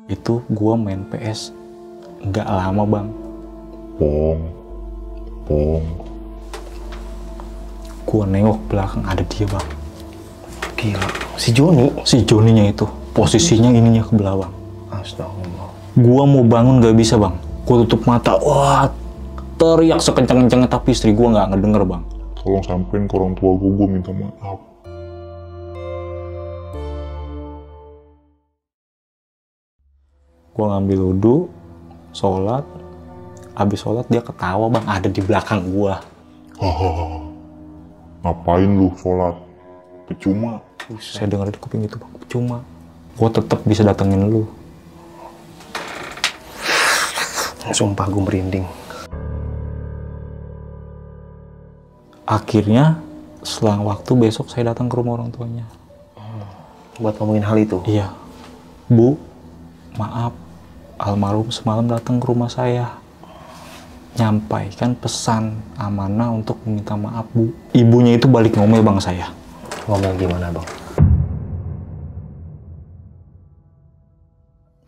Itu gua main PS nggak lama bang. Pong. Gua nengok belakang ada dia bang. Gila, si Joni? Si Joninya itu posisinya ininya ke belakang. Astagfirullah. Gua mau bangun nggak bisa bang. Gua tutup mata, wah teriak sekencang-kencangnya tapi istri gua nggak ngedenger bang. Tolong sampein ke orang tua gue minta maaf. Gua ngambil wudhu, sholat, habis sholat dia ketawa bang, ada di belakang gua. Hahaha. Ngapain lu sholat? Percuma. Saya dengar di kuping itu bang, cuma gua tetap bisa datengin lu. Sumpah gue merinding. Akhirnya selang waktu besok saya datang ke rumah orang tuanya. Buat ngomongin hal itu? Iya, Bu, maaf, almarhum semalam datang ke rumah saya. Nyampaikan pesan amanah untuk meminta maaf, Bu. Ibunya itu balik ngomel bang saya. Ngomong gimana bang?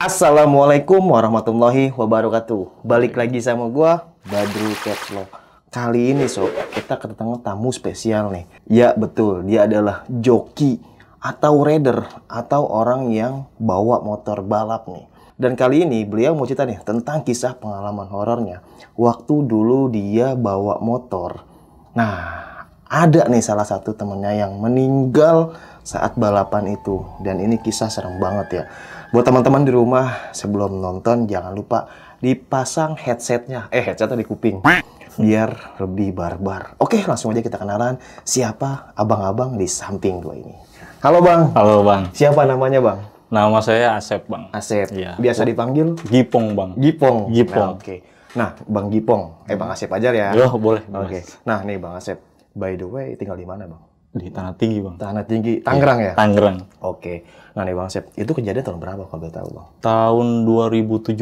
Assalamualaikum warahmatullahi wabarakatuh. Balik lagi sama gua, Badru Capslow. Kali ini sob, kita kedatangan tamu spesial nih. Ya betul, dia adalah joki atau rider atau orang yang bawa motor balap nih. Dan kali ini beliau mau cerita nih tentang kisah pengalaman horornya waktu dulu dia bawa motor. Nah, ada nih salah satu temennya yang meninggal saat balapan itu. Dan ini kisah serem banget ya. Buat teman-teman di rumah, sebelum nonton jangan lupa dipasang headsetnya. Headsetnya di kuping. Biar lebih barbar. Oke, langsung aja kita kenalan. Siapa abang-abang di samping gua ini? Halo bang. Halo bang. Siapa namanya bang? Nama saya Asep bang. Asep. Iya. Biasa dipanggil? Gipong bang. Gipong. Gipong. Nah, oke. Nah, Bang Gipong. Bang Asep aja ya. Yo boleh. Oke. Nah, nih Bang Asep. By the way, tinggal di mana bang? Di Tanah Tinggi bang. Tanah Tinggi, Tangerang ya? Tangerang. Oke. Nah nih Bang Asep, itu kejadian tahun berapa kalau boleh tahu bang? Tahun 2017.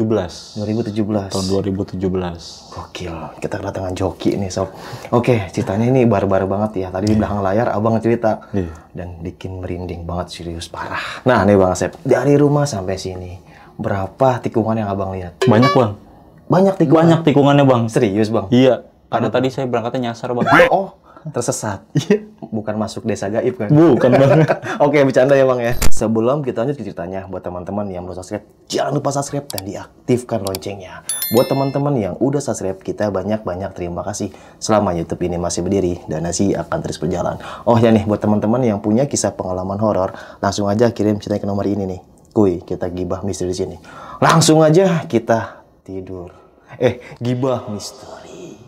2017. Tahun 2017. Gokil, kita kedatangan joki nih sob. Oke, ceritanya ini barbar banget ya. Tadi di belakang layar abang cerita. Dan bikin merinding banget, serius parah. Nah nih Bang Asep, dari rumah sampai sini, berapa tikungan yang abang lihat? Banyak bang. Banyak tikungan? Banyak tikungannya bang. Serius bang? Iya, karena tadi saya berangkatnya nyasar bang. Oh, tersesat? Bukan masuk desa gaib kan? Bukan bang. Oke, bercanda ya bang ya. Sebelum kita lanjut ke ceritanya, buat teman-teman yang belum subscribe, jangan lupa subscribe dan diaktifkan loncengnya. Buat teman-teman yang udah subscribe, kita banyak-banyak terima kasih. Selama YouTube ini masih berdiri dan masih akan terus berjalan. Oh ya nih, buat teman-teman yang punya kisah pengalaman horor, langsung aja kirim ceritanya ke nomor ini nih. Kuy, kita gibah misteri di sini. Langsung aja kita tidur. Gibah misteri.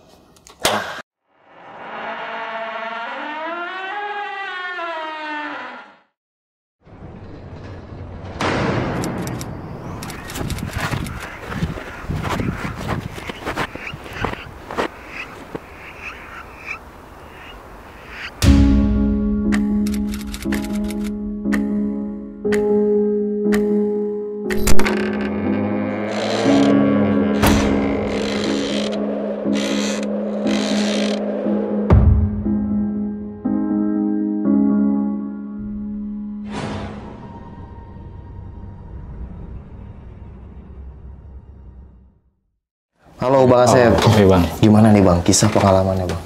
Halo Bang Asep. Oke bang. Gimana nih Bang, kisah pengalamannya Bang?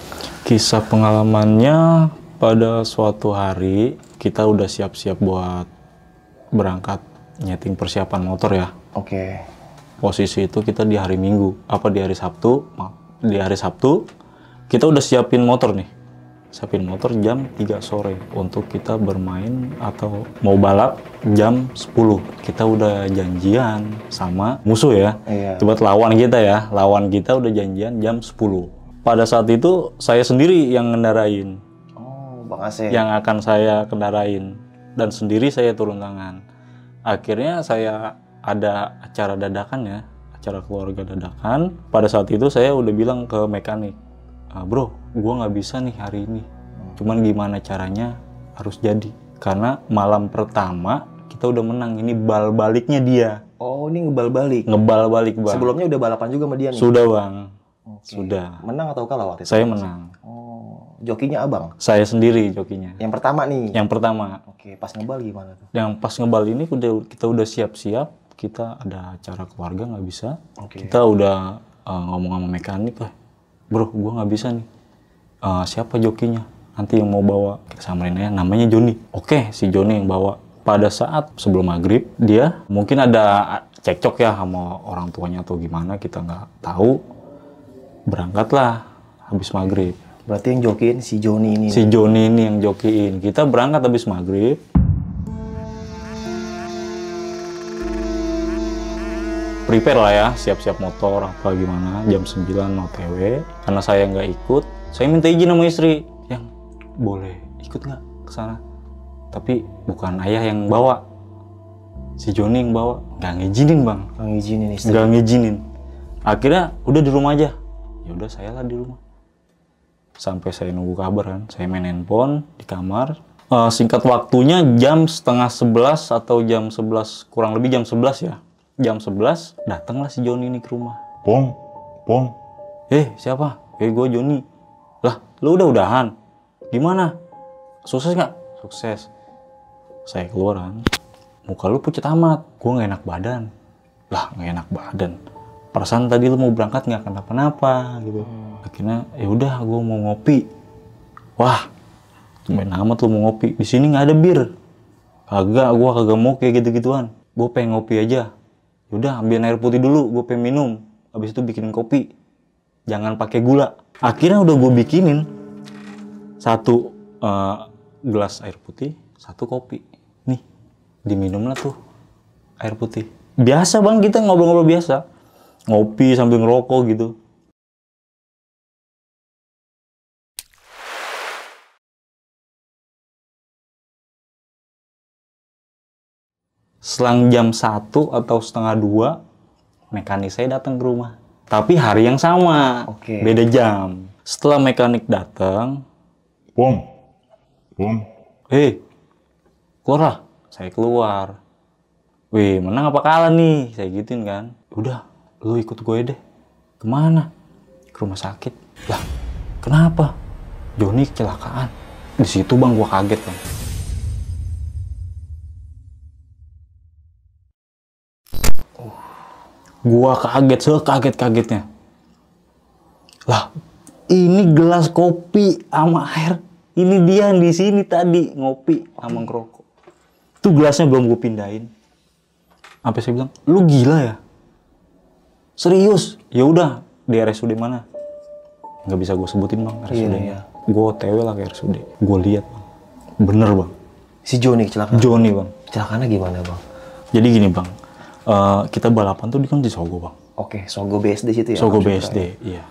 Kisah pengalamannya pada suatu hari kita udah siap-siap buat berangkat nyeting persiapan motor ya. Oke. Posisi itu kita di hari Minggu, di hari Sabtu, di hari Sabtu kita udah siapin motor nih. Siapin motor jam 3 sore untuk kita bermain atau mau balap jam 10. Kita udah janjian sama musuh ya. Iya. Buat lawan kita ya. Lawan kita udah janjian jam 10. Pada saat itu saya sendiri yang ngendarain. Oh, Bang Asep. Yang akan saya kendarain. Dan sendiri saya turun tangan. Akhirnya saya ada acara dadakan ya. Acara keluarga dadakan. Pada saat itu saya udah bilang ke mekanik. Bro, gue nggak bisa nih hari ini. Cuman gimana caranya harus jadi. Karena malam pertama kita udah menang. Ini bal baliknya dia. Oh, ini ngebal balik? Ngebal balik bang. Sebelumnya udah balapan juga sama dia nih? Sudah bang. Oke. Sudah. Menang atau kalah waktu itu? Saya menang. Oh, jokinya abang? Saya sendiri jokinya. Yang pertama nih? Yang pertama. Oke, pas ngebal gimana tuh? Yang pas ngebal ini kita udah siap-siap. kita ada acara keluarga nggak bisa. Oke. Kita udah ngomong sama mekanik lah, bro gue nggak bisa nih. Siapa jokinya? Nanti yang mau bawa kita samperin aja, namanya Joni. Oke, si Joni yang bawa. Pada saat sebelum maghrib dia mungkin ada cekcok ya sama orang tuanya atau gimana, kita nggak tahu. Berangkatlah habis maghrib. Berarti yang jokiin si Joni ini. Si Joni ini yang jokiin. Kita berangkat habis maghrib. Prepare lah ya, siap-siap motor apa gimana, jam 9 OTW. Karena saya nggak ikut, saya minta izin sama istri. Yang boleh ikut nggak ke sana? Tapi bukan ayah yang bawa, si Joni yang bawa. Nggak ngizinin bang. Nggak ngizinin istri. Nggak ngizinin. Akhirnya udah di rumah aja. Ya udah saya lah di rumah. Sampai saya nunggu kabar kan, saya main handphone di kamar. Singkat waktunya jam setengah 11 atau jam 11, kurang lebih jam 11 ya. Jam 11 datanglah si Joni ini ke rumah. Pong, Siapa? Gue Joni. Lah, lu udahan? Gimana? Sukses nggak? Sukses. Saya keluar kan. Muka lu pucat amat. Gue nggak enak badan. Lah, nggak enak badan. Perasaan tadi lu mau berangkat nggak kenapa-napa gitu. Akhirnya ya udah gue mau ngopi. Wah, tumben amat lu mau ngopi. Di sini nggak ada bir. Kagak, gue kagak mau kayak gitu-gituan. Gue pengen ngopi aja. Yaudah ambil air putih dulu, gue pengen minum. Habis itu bikinin kopi. Jangan pakai gula. Akhirnya udah gue bikinin satu gelas air putih, satu kopi. Nih, diminumlah tuh air putih. Biasa bang, kita ngobrol-ngobrol biasa. Ngopi sambil ngerokok gitu. Selang jam 1 atau setengah 2, mekanik saya datang ke rumah. Tapi hari yang sama, Oke. beda jam. Setelah mekanik datang, Pong, keluar lah. Saya keluar. Wih, menang apa kalah nih? Saya gituin kan. Udah, lu ikut gue deh. Kemana? Ke rumah sakit. Lah, kenapa? Joni kecelakaan. Di situ bang, gua kaget bang. Gua kaget, sekaget-kagetnya. Lah, ini gelas kopi sama air. Ini dia yang di sini tadi ngopi sama ngerokok. Tuh gelasnya belum gue pindahin. Sampai saya bilang, lu gila ya? Serius? Ya udah, di RSUD mana? Nggak bisa gue sebutin bang, RSUD-nya. Iya. Gue OTW lah ke RSUD. Gue lihat bang, bener bang. Si Joni kecelakaan. Joni bang. Kecelakaannya gimana bang? Jadi gini bang, kita balapan tuh kan di Sogo bang. Oke, Sogo BSD situ ya? Sogo Bang, BSD, iya.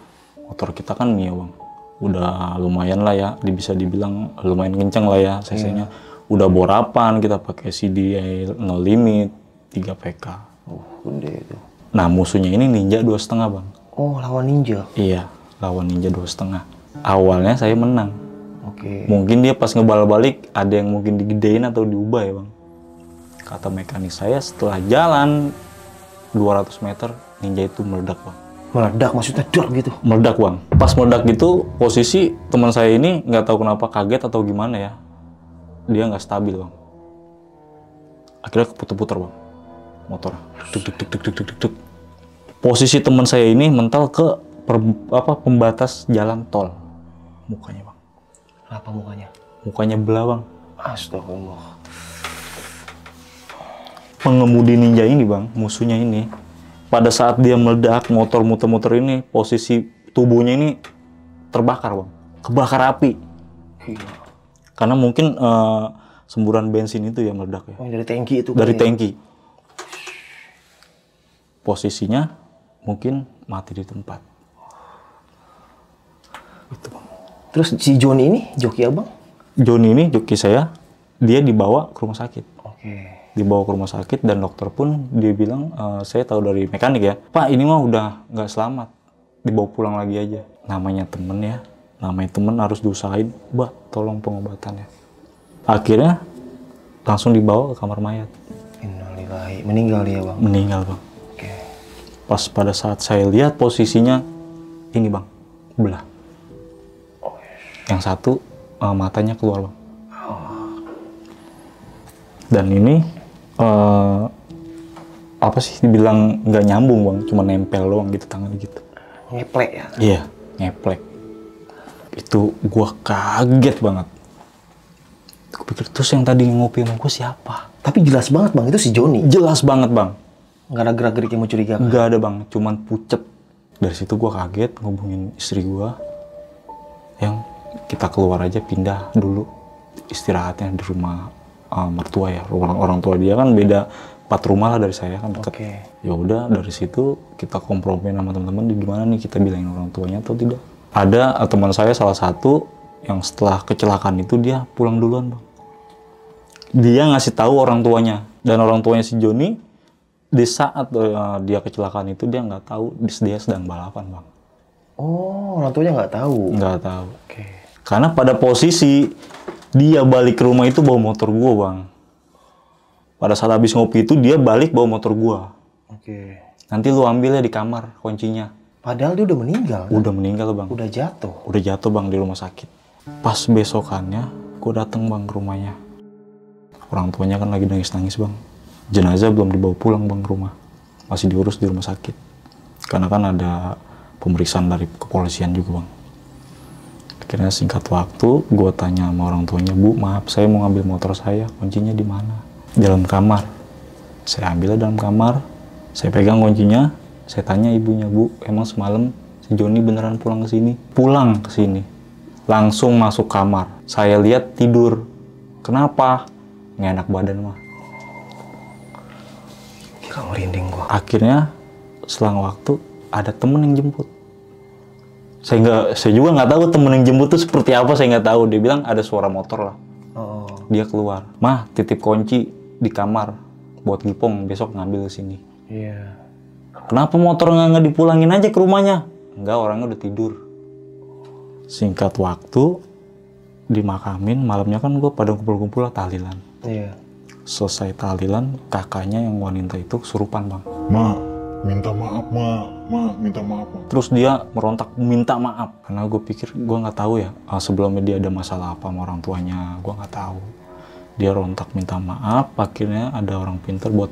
Motor kita kan Mio bang. Udah lumayan lah ya, bisa dibilang lumayan kenceng lah ya cc-nya. Udah borapan, kita pakai CDI No Limit, 3 PK. Gede itu. Nah musuhnya ini Ninja 2,5 bang. Oh, lawan Ninja. Iya, lawan Ninja 2,5. Awalnya saya menang. Oke. Mungkin dia pas ngebal balik, ada yang mungkin digedein atau diubah ya bang. Kata mekanik saya setelah jalan 200 meter, Ninja itu meledak bang. Meledak maksudnya dor gitu. Meledak bang. Pas meledak itu posisi teman saya ini nggak tahu kenapa kaget atau gimana ya. Dia nggak stabil bang. Akhirnya keputar-putar bang motor. Tuk tuk tuk tuk tuk tuk tuk. Posisi teman saya ini mental ke pembatas jalan tol. Mukanya bang. Apa mukanya? Mukanya belah bang. Astagfirullah. Pengemudi Ninja ini bang, musuhnya ini, pada saat dia meledak motor muter-muter ini, posisi tubuhnya ini terbakar bang, kebakar api. Gila. Karena mungkin semburan bensin itu yang meledak ya. Oh, dari tangki itu. Dari kali ya? tangki. Posisinya mungkin mati di tempat. Itu bang. Terus si Joni ini joki abang? Joni ini joki saya, dia dibawa ke rumah sakit. Oke. Dibawa ke rumah sakit dan dokter pun dia bilang, saya tahu dari mekanik ya, Pak ini mah udah nggak selamat, dibawa pulang lagi aja. Namanya temen ya, namanya temen harus diusahain, Mbak tolong pengobatannya. Akhirnya langsung dibawa ke kamar mayat. Innalillahi, meninggal dia bang? Meninggal bang. Oke. Pas pada saat saya lihat posisinya, ini bang, belah. Yang satu matanya keluar bang. Dan ini apa sih dibilang nggak nyambung bang, cuma nempel doang gitu tangannya gitu. Ngeplek ya? Iya, ngeplek. Itu gua kaget banget. Gue pikir terus yang tadi ngopi sama gue siapa? Tapi jelas banget bang, itu si Joni. Jelas banget bang. Nggak ada gerak-gerik yang mencurigakan. Nggak ada bang, cuman pucet. Dari situ gua kaget, ngubungin istri gua yang kita keluar aja, pindah dulu istirahatnya di rumah mertua ya. Orang tua dia kan beda 4 rumah lah dari saya kan deket. Oke. Ya udah dari situ kita kompromi sama teman-teman di gimana nih kita bilangin orang tuanya atau tidak. Ada teman saya salah satu yang setelah kecelakaan itu dia pulang duluan bang. Dia ngasih tahu orang tuanya, dan orang tuanya si Joni di saat dia kecelakaan itu dia nggak tahu dia sedang balapan bang. Oh, orang tuanya nggak tahu. Nggak tahu. Oke. Karena pada posisi dia balik ke rumah itu bawa motor gua bang. Pada saat habis ngopi itu dia balik bawa motor gua. Oke. Nanti lu ambil ya di kamar kuncinya. Padahal dia udah meninggal. Udah meninggal bang. Udah jatuh. Udah jatuh bang di rumah sakit. Pas besokannya gua dateng bang ke rumahnya. Orang tuanya kan lagi nangis-nangis bang. Jenazah belum dibawa pulang bang ke rumah. Masih diurus di rumah sakit. Karena kan ada pemeriksaan dari kepolisian juga bang. Akhirnya singkat waktu, gue tanya sama orang tuanya, Bu, maaf saya mau ngambil motor saya, kuncinya di mana? Dalam kamar. Saya ambilnya dalam kamar, saya pegang kuncinya, saya tanya ibunya, Bu, emang semalam si Joni beneran pulang ke sini? Pulang ke sini. Langsung masuk kamar. Saya lihat tidur. Kenapa? Nggak enak badan mah. Gila, merinding gua. Akhirnya selang waktu ada temen yang jemput. Saya juga nggak tahu temen yang jemput tuh seperti apa, saya nggak tahu. Dia bilang ada suara motor lah. Oh. Dia keluar, Mah titip kunci di kamar buat Gipong besok ngambil ke sini. Iya. Kenapa motor nggak dipulangin aja ke rumahnya? Enggak, orangnya udah tidur. Singkat waktu dimakamin, malamnya kan gue pada kumpul-kumpul lah tahlilan. Iya. Selesai tahlilan, kakaknya yang wanita itu kesurupan bang. Ma, minta maaf ma, minta maaf ma. Terus dia merontak minta maaf, karena gue pikir, gue nggak tahu ya sebelumnya dia ada masalah apa sama orang tuanya, gue nggak tahu. Dia rontak minta maaf, akhirnya ada orang pintar buat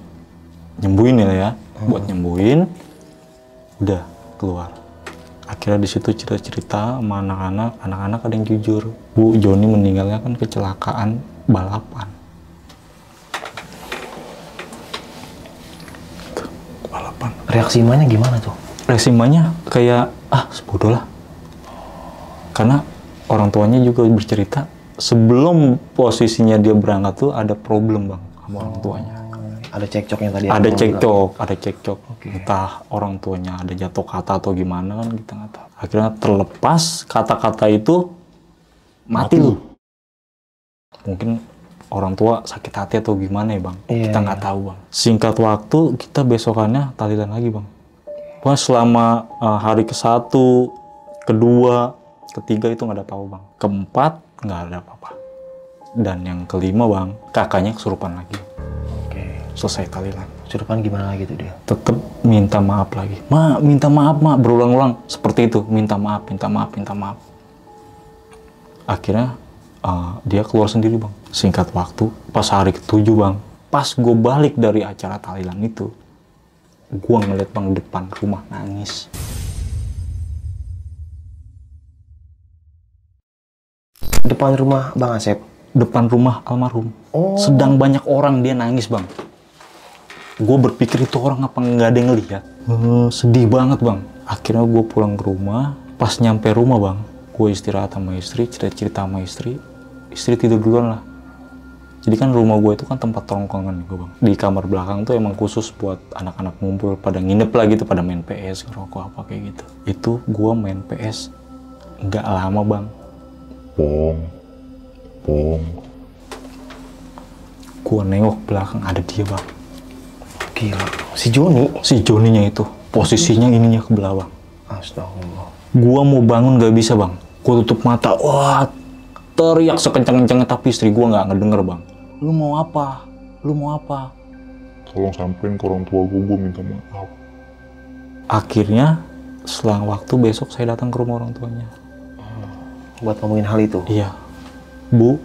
nyembuhin ya, buat nyembuhin, udah keluar. Akhirnya di situ cerita-cerita sama anak-anak ada yang jujur, Bu, Joni meninggalnya kan kecelakaan balapan. Balapan. Reaksi emaknya gimana tuh? Reaksi emaknya kayak sebodoh lah. Karena orang tuanya juga bercerita sebelum posisinya dia berangkat tuh ada problem bang sama orang tuanya. Ada cekcok yang tadi. Ada cekcok. Okay. Entah orang tuanya ada jatuh kata atau gimana kan kita nggak tahu. Akhirnya terlepas kata-kata itu mati lu. Mungkin orang tua sakit hati atau gimana ya bang, kita nggak tahu bang. Singkat waktu kita besokannya tahlilan lagi bang. Pas selama hari ke-1, kedua, ketiga itu nggak ada apa-apa bang. Keempat nggak ada apa-apa. Dan yang kelima bang, kakaknya kesurupan lagi. Oke. Selesai tahlilan. Kesurupan gimana lagi tuh dia? Tetep minta maaf lagi. Ma, minta maaf ma, berulang-ulang seperti itu. Minta maaf, minta maaf, minta maaf. Akhirnya dia keluar sendiri bang. Singkat waktu, pas hari ke-7 bang, pas gue balik dari acara tahlilan itu, gue ngeliat bang depan rumah nangis. Depan rumah Bang Asep? Depan rumah almarhum. Oh. Sedang banyak orang dia nangis bang. Gue berpikir itu orang apa nggak ada yang ngeliat. Sedih banget bang. Akhirnya gue pulang ke rumah. Pas nyampe rumah bang, gue istirahat sama istri, cerita sama istri. Istri tidur duluan lah. Jadi kan rumah gue itu kan tempat tongkongan gue bang. Di kamar belakang tuh emang khusus buat anak-anak ngumpul pada nginep lah gitu, pada main PS, ngerokok apa kayak gitu. Itu gue main PS nggak lama bang. Pong. Gue nengok belakang ada dia bang. Gila. Si Joni? Si Joninya itu posisinya ininya ke belakang. Astagfirullah. Gua mau bangun gak bisa bang. Gua tutup mata. Wah, teriak sekencang-kencangnya tapi istri gua nggak ngedenger bang. Lu mau apa? Lu mau apa? Tolong sampein ke orang tua gue minta maaf. Akhirnya selang waktu besok saya datang ke rumah orang tuanya. Buat ngomongin hal itu? Iya. Bu,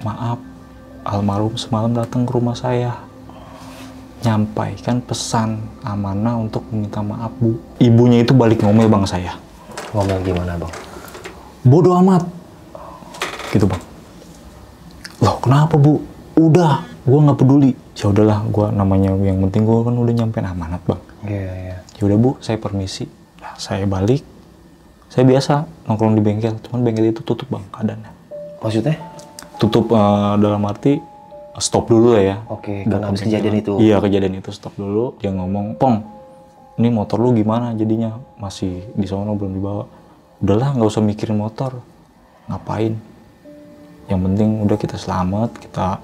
maaf. Almarhum semalam datang ke rumah saya. nyampaikan pesan amanah untuk meminta maaf, Bu. Ibunya itu balik ngomel Bang saya. Ngomel gimana, Bang? Bodoh amat. Gitu, Bang. Loh, kenapa, Bu? Udah, gua nggak peduli. Ya udahlah, gua namanya yang penting gua kan udah nyampein amanat, Bang. Iya. Ya udah, Bu, saya permisi. Nah, saya balik. Saya biasa nongkrong di bengkel, cuman bengkel itu tutup, Bang, keadaannya. Maksudnya? Tutup dalam arti stop dulu lah ya. Oke, karena habis kejadian itu. Iya, kejadian itu stop dulu. Dia ngomong, "Pong, ini motor lu gimana jadinya? Masih di sono belum dibawa." Udahlah, nggak usah mikirin motor. Ngapain? Yang penting udah kita selamat, kita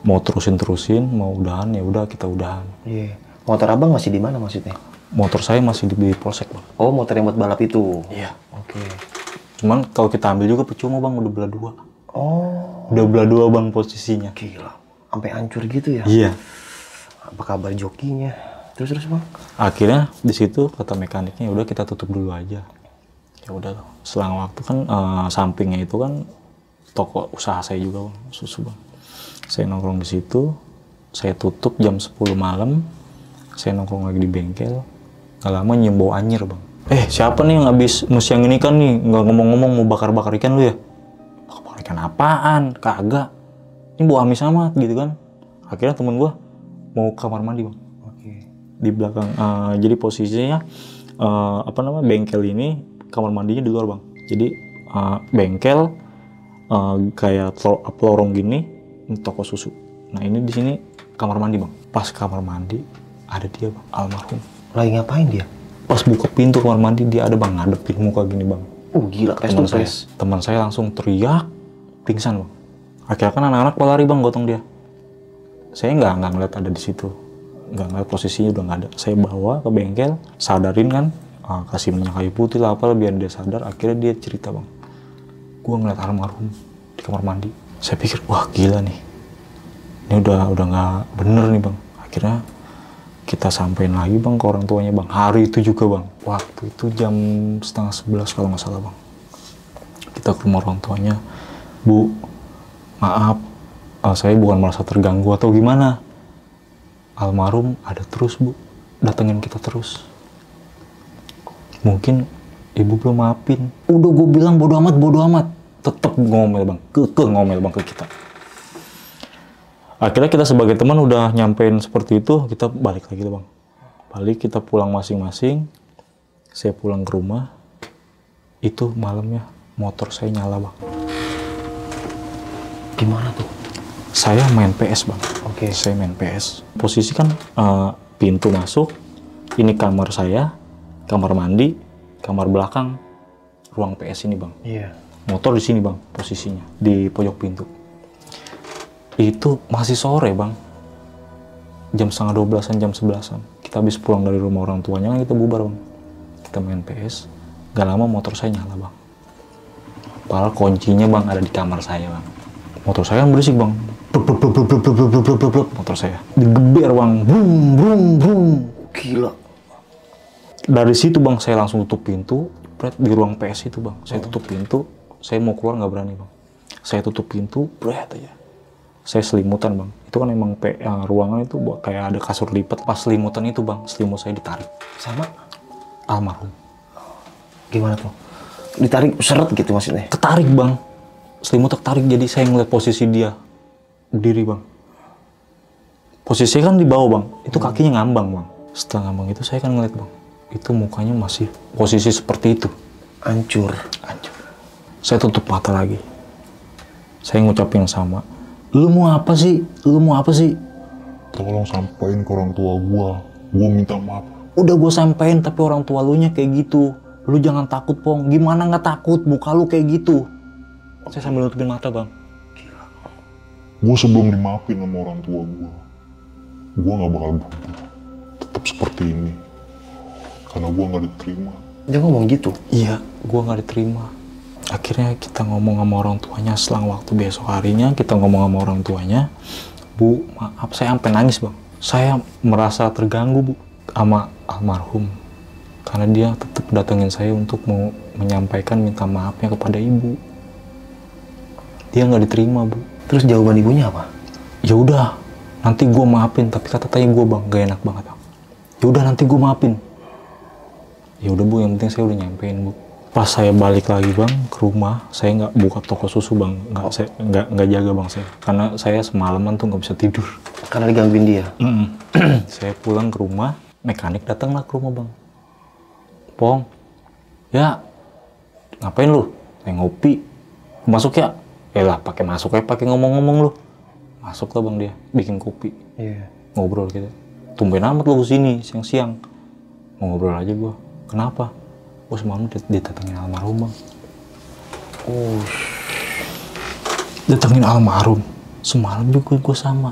mau terusin, mau udahan ya udah kita udahan. Iya. Motor abang masih di mana maksudnya? Motor saya masih di polsek, Bang. Oh, motor yang buat balap itu? Iya. Oke. Cuman kalau kita ambil juga percuma, Bang, udah belah dua. Oh, Udah belah dua, Bang, posisinya. gila. Sampai hancur gitu ya? Iya. Apa kabar jokinya? Terus, Bang? Akhirnya di situ kata mekaniknya, udah kita tutup dulu aja. Ya udah, selang waktu kan sampingnya itu kan toko usaha saya juga, Bang, susu, Bang. Saya nongkrong di situ, saya tutup jam 10 malam, saya nongkrong lagi di bengkel, nggak lama nyium bau anyir, Bang. Siapa nih yang habis siang ini kan nih, nggak ngomong-ngomong mau bakar-bakar ikan lu ya? Bakar ikan apaan? Kagak. Ini bau amis amat gitu kan. Akhirnya temen gua mau kamar mandi, Bang. Oke. Di belakang, jadi posisinya bengkel ini kamar mandinya di luar, Bang. Jadi bengkel kayak lorong gini, toko susu. Nah, ini di sini kamar mandi, Bang. Pas kamar mandi ada dia, Bang, almarhum. Lagi ngapain dia? Pas buka pintu kamar mandi dia ada, Bang, ngadepin muka gini, Bang. Gila, Teman saya langsung teriak, pingsan, Bang. Akhirnya kan anak-anak pada lari, Bang, gotong dia. Saya nggak ngeliat ada di situ, nggak ngeliat posisinya, udah nggak ada. Saya bawa ke bengkel, sadarin kan, kasih minyak kayu putih lah apa biar dia sadar. Akhirnya dia cerita, Bang, gua ngeliat almarhum di kamar mandi. Saya pikir, wah gila nih, ini udah nggak bener nih, Bang. Akhirnya kita sampein lagi, Bang, ke orang tuanya, Bang. Hari itu juga, Bang, waktu itu jam 10:30 kalau nggak salah, Bang. Kita ke rumah orang tuanya, "Bu, maaf, saya bukan merasa terganggu atau gimana. Almarhum ada terus, Bu, datengin kita terus. Mungkin ibu belum maafin." Udah gue bilang bodo amat. Tetep ngomel, Bang, ngomel, Bang, ke kita. Akhirnya kita sebagai teman udah nyampein seperti itu, kita balik lagi tuh, Bang. Balik, kita pulang masing-masing. Saya pulang ke rumah. Itu malamnya motor saya nyala, Bang. Gimana tuh? Saya main PS, Bang. Oke. Saya main PS. Posisi kan pintu masuk, ini kamar saya, kamar mandi, kamar belakang, ruang PS ini, Bang. Iya. Motor di sini, Bang, posisinya di pojok pintu. Itu masih sore, Bang. Jam 11:30-an, jam 11-an. Kita habis pulang dari rumah orang tuanya, kan kita bubar, Bang. Kita main PS. Gak lama motor saya nyala, Bang. Padahal kuncinya, Bang, ada di kamar saya, Bang. Motor saya kan berisik, Bang. Motor saya digeber, Bang. Brum. Gila. Dari situ, Bang, saya langsung tutup pintu. Di ruang PS itu, Bang. Saya tutup pintu. Saya mau keluar nggak berani, Bang. Saya tutup pintu, aja. Saya selimutan, Bang. Itu kan emang ruangan itu kayak ada kasur lipat. Pas selimutan itu, Bang, selimut saya ditarik. Sama? Almarhum. Gimana tuh? Ditarik seret gitu maksudnya? Ketarik, Bang. Selimut tertarik, jadi saya ngeliat posisi dia berdiri, Bang. Posisinya kan di bawah, Bang. Itu kakinya ngambang, Bang. Setelah ngambang itu saya kan ngeliat, Bang. Itu mukanya masih posisi seperti itu. Hancur. Saya tutup mata lagi. Saya ngucapin yang sama. Lu mau apa sih? Tolong sampaikan ke orang tua gua minta maaf. Udah gue sampein, tapi orang tua lu nya kayak gitu. Lu jangan takut, Pong. Gimana nggak takut? Muka lu kayak gitu. Saya sambil nutupin mata, Bang. Gua sebelum dimaafin sama orang tua gua nggak bakal berubah. Tetap seperti ini. Karena gua nggak diterima. Dia ngomong gitu? Iya, gue nggak diterima. Akhirnya kita ngomong sama orang tuanya. Selang waktu besok harinya kita ngomong sama orang tuanya. Bu, maaf, saya sampai nangis, Bang. Saya merasa terganggu, Bu, sama almarhum. Karena dia tetap datengin saya untuk mau menyampaikan minta maafnya kepada ibu. Dia nggak diterima, Bu. Terus jawaban ibunya apa? Ya udah, nanti gue maafin, tapi kata tanya gue bang gak enak banget bang. Ya udah nanti gue maafin. Ya udah bu, yang penting saya udah nyampein bu. Pas saya balik lagi bang ke rumah, saya nggak buka toko susu bang, saya nggak jaga bang saya, karena saya semalaman tuh nggak bisa tidur. Karena digangguin dia. Saya pulang ke rumah, mekanik datanglah ke rumah bang. Pong, ya ngapain lu? Saya ngopi. Masuk ya? Lah pakai masuk ya, pakai ngomong-ngomong lu. Masuk lah bang dia, bikin kopi. Iya. Ngobrol gitu. Tumben amat lu kesini siang-siang. Mau ngobrol aja gua. Kenapa? Gua semalam didatengin almarhum bang. Oh. Datengin almarhum. Semalam juga gua sama.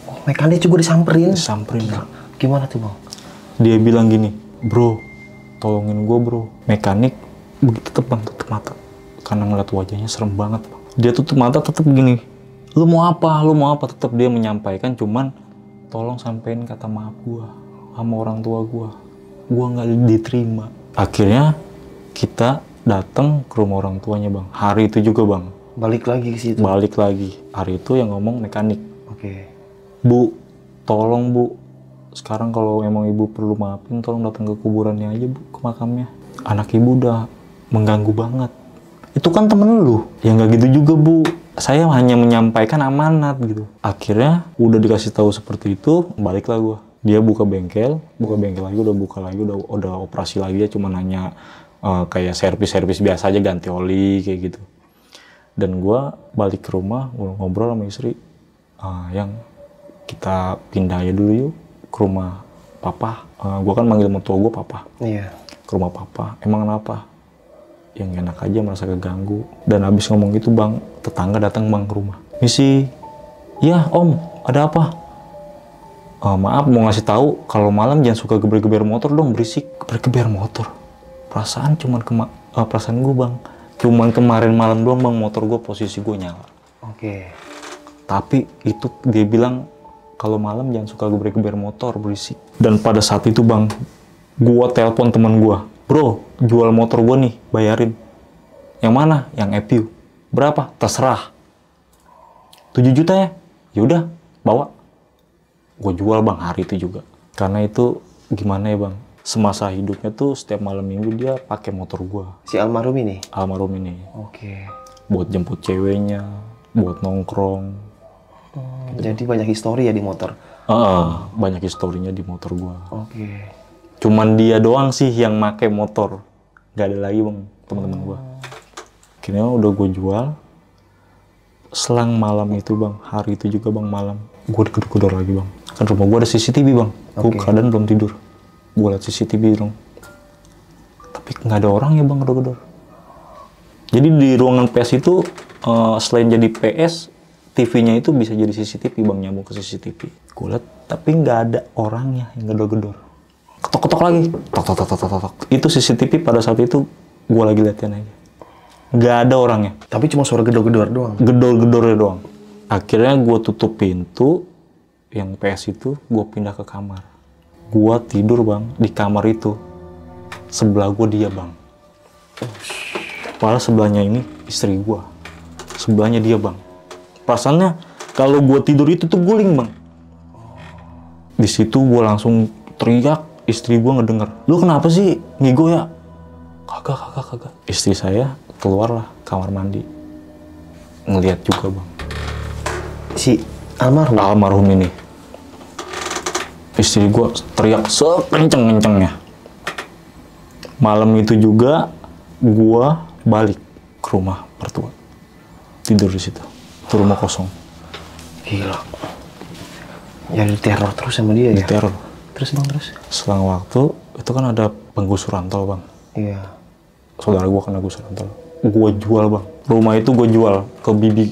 Oh, mekanik juga disamperin. Disamperin bang. Gimana tuh bang? Dia bilang gini, bro, tolongin gua bro. Mekanik begitu tetep bang, tutup mata. Karena ngeliat wajahnya serem banget bang. Dia tutup mata tetep gini. Lu mau apa? Lu mau apa? Tetep dia menyampaikan, cuman tolong sampein kata maaf gua sama orang tua gua. Gua nggak diterima. Akhirnya kita datang ke rumah orang tuanya bang. Hari itu juga bang. Balik lagi ke situ. Balik lagi. Hari itu yang ngomong mekanik. Oke. Bu, tolong bu. Sekarang kalau emang ibu perlu maafin, tolong datang ke kuburannya aja bu, ke makamnya. Anak ibu udah mengganggu banget. Itu kan temen lu. Ya nggak gitu juga bu. Saya hanya menyampaikan amanat gitu. Akhirnya udah dikasih tahu seperti itu, baliklah gua. Dia buka bengkel lagi, udah buka lagi, udah operasi lagi ya, cuma nanya kayak servis biasa aja, ganti oli kayak gitu. Dan gua balik ke rumah, gua ngobrol sama istri, yang kita pindah aja dulu yuk ke rumah papa. Gua kan manggil mertua gua papa. Iya. Ke rumah papa. Emang kenapa? Yang enak aja, merasa keganggu. Dan habis ngomong gitu bang, tetangga datang bang ke rumah. Misi, ya om, ada apa? Maaf mau ngasih tahu kalau malam jangan suka geber-geber motor dong, berisik. Geber-geber motor. Perasaan perasaan gue bang, cuman kemarin malam doang bang motor gue posisi gue nyala. Oke. Tapi itu dia bilang kalau malam jangan suka geber-geber motor, berisik. Dan pada saat itu bang, gue telepon teman gue, bro, jual motor gue nih, bayarin. Yang mana? Yang EPU. Berapa? Terserah. 7 juta ya? Yaudah, bawa. Gue jual bang hari itu juga. Karena itu gimana ya bang, semasa hidupnya tuh setiap malam minggu dia pakai motor gue. Si almarhum ini? Almarhum ini. Oke. Buat jemput ceweknya, buat nongkrong. Jadi banyak histori ya di motor? Banyak historinya di motor gue. Oke. Cuman dia doang sih yang make motor. Gak ada lagi bang, teman-teman gue. Akhirnya udah gue jual. Selang malam itu bang, hari itu juga bang malam, gue digedor-gedor lagi bang. Kan rumah gue ada CCTV bang, gue keadaan belum tidur. Gue liat CCTV dong. Tapi nggak ada orang ya bang, gedor-gedor. Jadi di ruangan PS itu, selain jadi PS, TV-nya itu bisa jadi CCTV bang, nyambung ke CCTV. Gue liat, tapi nggak ada orangnya yang gedor-gedor. Ketok-ketok lagi, tok. Itu CCTV pada saat itu, gue lagi liatin aja. Nggak ada orangnya. Tapi cuma suara gedor-gedor doang? Gedor-gedornya doang. Akhirnya gue tutup pintu, yang PS itu, gue pindah ke kamar. Gue tidur bang, di kamar itu. Sebelah gue dia bang. Padahal sebelahnya ini istri gue. Sebelahnya dia bang. Perasaannya, kalau gue tidur itu tuh guling bang. Di situ gue langsung teriak, istri gue ngedenger. Lu kenapa sih ngigo ya? Kagak. Istri saya keluarlah kamar mandi. Ngeliat juga bang. Si almarhum? Almarhum ini. Istri gue teriak sekenceng-kencengnya. Malam itu juga gue balik ke rumah mertua. Tidur di situ. Itu rumah kosong. Gila. Jadi teror terus sama dia ya? Teror. Terus bang, terus? Selang waktu, itu kan ada penggusuran tol bang. Iya. Saudara gue kena gusuran tol. Gue jual bang. Rumah itu gue jual ke bibi.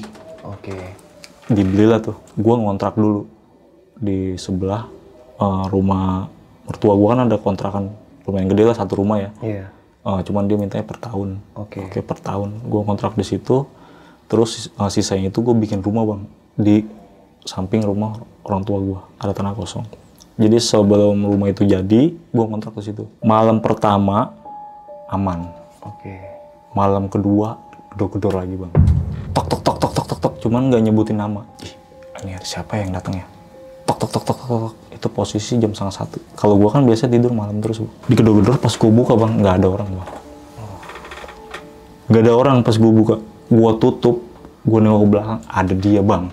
Oke. Dibelilah tuh. Gue ngontrak dulu. Di sebelah rumah mertua gue kan ada kontrakan. Lumayan gede lah, satu rumah ya. Iya. Cuman dia mintanya per tahun. Oke. Per tahun. Gue kontrak di situ. Terus sisanya itu gue bikin rumah bang. Di samping rumah orang tua gue. Ada tanah kosong. Jadi sebelum rumah itu jadi, gue kontrak di situ. Malam pertama aman. Oke. Malam kedua gedor-gedor lagi bang. Tok. Cuman nggak nyebutin nama. Ih, Ini ada siapa yang datang ya? Tok tok tok tok tok tok. Itu posisi jam 1:30. Kalau gua kan biasa tidur malam terus. Digedor-gedor pas gua buka bang, nggak ada orang bang. Nggak ada orang pas gua buka. Gua tutup, gua nengok ke belakang, ada dia bang.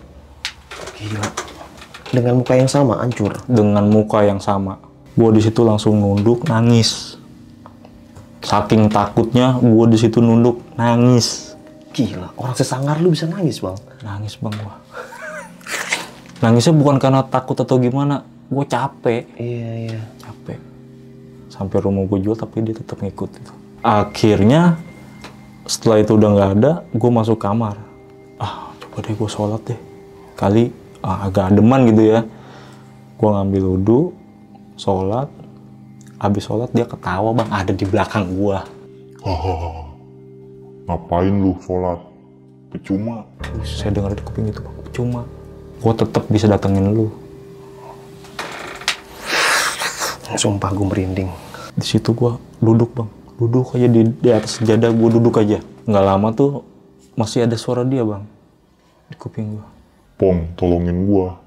Gila. Dengan muka yang sama, hancur. Dengan muka yang sama. Gua di situ langsung nunduk, nangis. Saking takutnya, gua di situ nunduk, nangis. Gila, orang sesangar lu bisa nangis bang? Nangis bang gua. Nangisnya bukan karena takut atau gimana, gua capek. Iya. Capek. Sampai rumah gue jual tapi dia tetap ngikut itu. Akhirnya setelah itu udah nggak ada, gue masuk kamar. Coba deh gue sholat deh. Kali agak ademan gitu ya. Gue ngambil wudhu, sholat. Habis sholat dia ketawa bang, ada di belakang gue. Hahaha. Ngapain lu sholat? Percuma. Saya dengar di kuping itu bang, cuma gue tetap bisa datengin lu. Sumpah gue merinding. Di situ gue duduk bang, duduk aja di atas sejadah, gue duduk aja. Nggak lama tuh masih ada suara dia bang di kuping gue. Pong, tolongin gua.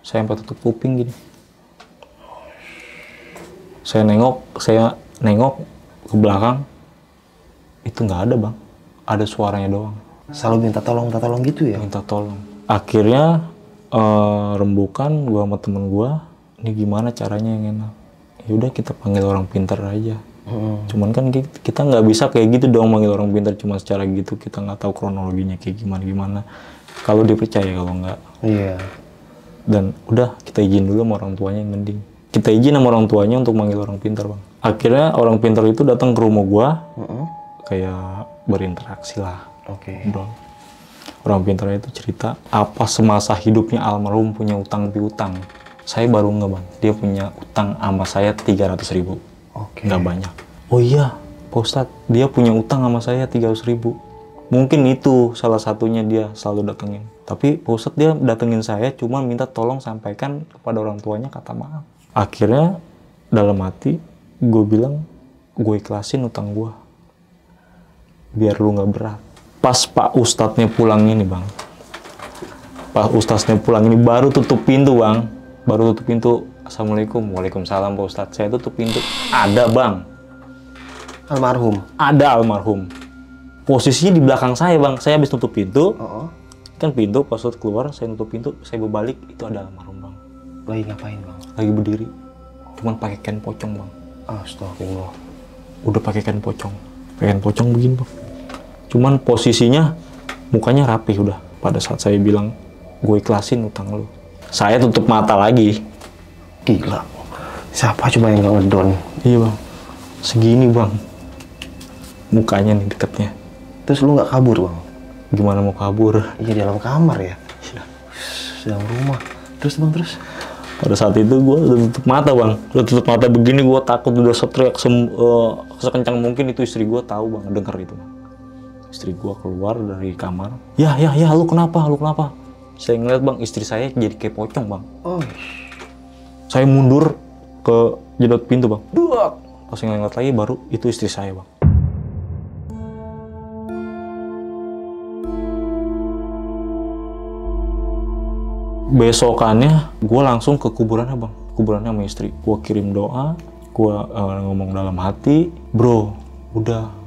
Saya sampai tutup kuping gini. Saya nengok ke belakang, itu nggak ada bang, ada suaranya doang. Selalu minta tolong gitu ya? Minta tolong. Akhirnya rembukan gua sama temen gua, ini gimana caranya yang enak? Ya udah kita panggil orang pintar aja. Cuman kan kita nggak bisa kayak gitu dong manggil orang pintar cuma secara gitu, kita nggak tahu kronologinya kayak gimana. Kalau dia percaya, kalau nggak. Iya. Dan udah kita izin dulu sama orang tuanya yang mending. Kita izin sama orang tuanya untuk manggil orang pintar bang. Akhirnya orang pintar itu datang ke rumah gua, kayak berinteraksi lah. Oke. Orang pintar itu cerita apa semasa hidupnya almarhum punya utang piutang. Saya baru nggak bang, dia punya utang sama saya 300.000. Oke. Nggak banyak. Oh iya, Pak Ustadz, dia punya utang sama saya 300.000. Mungkin itu salah satunya dia selalu datengin. Tapi Pak Ustadz dia datengin saya cuma minta tolong sampaikan kepada orang tuanya kata maaf. Akhirnya dalam hati gue bilang, gue ikhlasin utang gue. Biar lu nggak berat. Pas Pak Ustadznya pulang ini bang, Pak Ustadznya pulang ini baru tutup pintu bang, baru tutup pintu. Assalamualaikum, waalaikumsalam Pak Ustadz. Saya tutup pintu, ada bang. Almarhum? Ada almarhum. Posisinya di belakang saya bang, saya habis tutup pintu, kan pintu pas Ustadz keluar, saya nutup pintu, saya berbalik, itu ada almarhum bang. Lagi ngapain bang? Lagi berdiri, cuman pakai kain pocong bang. Astagfirullah. Udah pakai kain pocong begini bang. Cuman posisinya mukanya rapih udah. Pada saat saya bilang, gue ikhlasin utang lu, saya tutup mata lagi. Gila. Siapa coba yang nggak ngedon? Iya bang, segini bang. Mukanya nih deketnya. Terus lu nggak kabur bang? Gimana mau kabur? Iya di dalam kamar ya? Iya. Dalam rumah. Terus bang, terus? Pada saat itu gue udah tutup mata bang. Udah tutup mata begini, gue takut, udah teriak sekencang mungkin. Itu istri gue tahu bang, denger itu bang. Istri gue keluar dari kamar. Ya, lu kenapa? Saya ngeliat bang, istri saya jadi kayak pocong bang. Saya mundur ke jedot pintu bang. Duak. Pas ngeliat lagi baru itu istri saya bang. Besokannya gue langsung ke kuburannya bang. Kuburannya sama istri. Gue kirim doa. Gue ngomong dalam hati, bro, udah.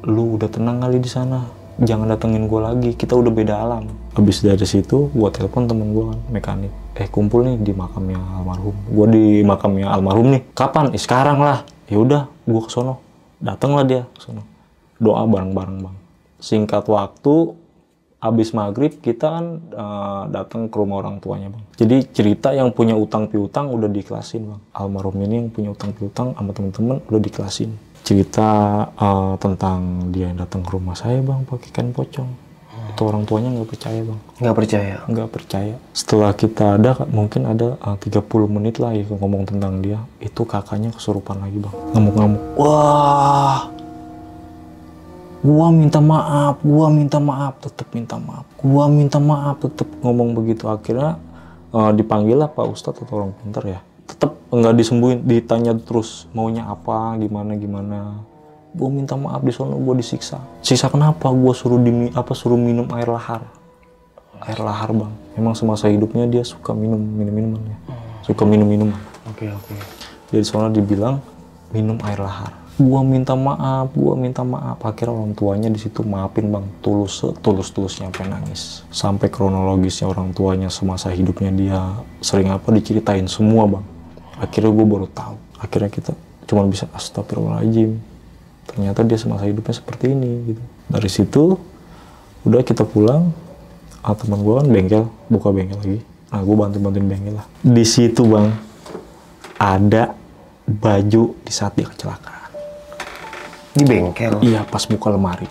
Lu udah tenang kali di sana, jangan datengin gue lagi, kita udah beda alam. Habis dari situ gue telepon temen gue kan, mekanik, kumpul nih di makamnya almarhum. Gue di makamnya almarhum nih. Kapan? Sekarang lah. Ya udah, gue kesono. Datanglah dia kesono. Doa bareng-bareng bang. Singkat waktu, habis maghrib kita kan datang ke rumah orang tuanya bang. Jadi cerita yang punya utang piutang udah diikhlasin bang. Almarhum ini yang punya utang piutang sama temen-temen udah diikhlasin. Cerita tentang dia yang datang ke rumah saya bang pakai kain pocong. Itu orang tuanya nggak percaya bang. Nggak percaya. Setelah kita ada mungkin ada 30 menit lah ya ngomong tentang dia. Itu kakaknya kesurupan lagi bang. Ngamuk-ngamuk. Wah, gua minta maaf, tetap minta maaf. Gua minta maaf, tetap ngomong begitu. Akhirnya dipanggil lah Pak Ustadz atau orang pintar ya. Tetap nggak disembuhin, ditanya terus maunya apa, gimana. Gue minta maaf di sono, gue disiksa. Siksa kenapa? Gue suruh minum air lahar. air lahar bang. Memang semasa hidupnya dia suka minuman ya. Suka minuman. Oke. Jadi soalnya dibilang minum air lahar. Gua minta maaf. Akhirnya orang tuanya di situ maafin bang, tulus-tulusnya sampai nangis. Sampai kronologisnya orang tuanya semasa hidupnya dia sering apa diceritain semua bang. Akhirnya gue baru tahu. Akhirnya kita cuma bisa astagfirullahaladzim. Ternyata dia semasa hidupnya seperti ini gitu. Dari situ udah kita pulang. Teman gue kan bengkel, buka bengkel lagi. Nah gue bantuin bengkel lah. Di situ bang ada baju di saat dia kecelakaan. Di bengkel? Iya, pas buka lemari.